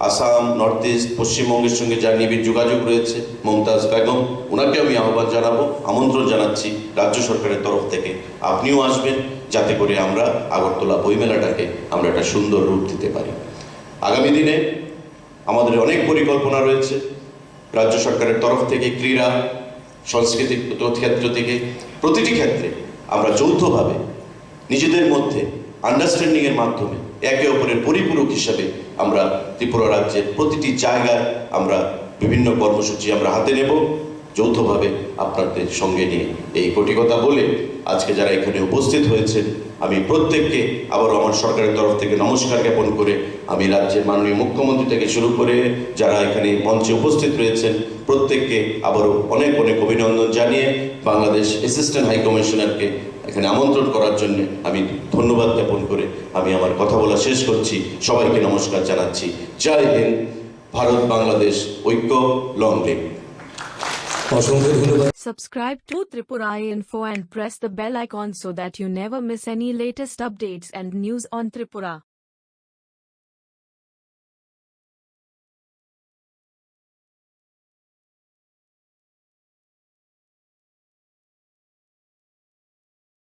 আসাম, নর্থ ইস্ট, পশ্চিমবঙ্গের সঙ্গে যার নিবিড় যোগাযোগ রয়েছে, মমতাজ বেগম, ওনাকে আমি আহ্বান জানাবো, আমন্ত্রণ জানাচ্ছি রাজ্য সরকারের তরফ থেকে। আপনিও আসবেন যাতে করে আমরা আগরতলা বইমেলাটাকে আমরা একটা সুন্দর রূপ দিতে পারি। আগামী দিনে আমাদের অনেক পরিকল্পনা রয়েছে রাজ্য সরকারের তরফ থেকে, ক্রীড়া, সাংস্কৃতিক ক্ষেত্র থেকে, প্রতিটি ক্ষেত্রে আমরা যৌথভাবে নিজেদের মধ্যে আন্ডারস্ট্যান্ডিংয়ের মাধ্যমে একে অপরের পরিপূরক হিসাবে আমরা ত্রিপুরা রাজ্যের প্রতিটি জায়গায় আমরা বিভিন্ন কর্মসূচি আমরা হাতে নেব যৌথভাবে আপনাদের সঙ্গে নিয়ে এই কোটি কথা বলে আজকে যারা এখানে উপস্থিত হয়েছেন আমি প্রত্যেককে আবারও আমার সরকারের তরফ থেকে নমস্কার জ্ঞাপন করে আমি রাজ্যের মাননীয় মুখ্যমন্ত্রী থেকে শুরু করে যারা এখানে মঞ্চে উপস্থিত রয়েছেন প্রত্যেককে আবারও অনেক অনেক অভিনন্দন জানিয়ে বাংলাদেশ অ্যাসিস্ট্যান্ট হাই কমিশনারকে এখানে আমন্ত্রণ করার জন্য আমি ধন্যবাদ জ্ঞাপন করে আমি আমার কথা বলা শেষ করছি। সবাইকে নমস্কার জানাচ্ছি। জয় হিন্দ, ভারত বাংলাদেশ ঐক্য, লং লিভ। অসংখ্য ধন্যবাদ। Subscribe to Tripura Info and press the bell icon so that you never miss any latest updates and news on Tripura.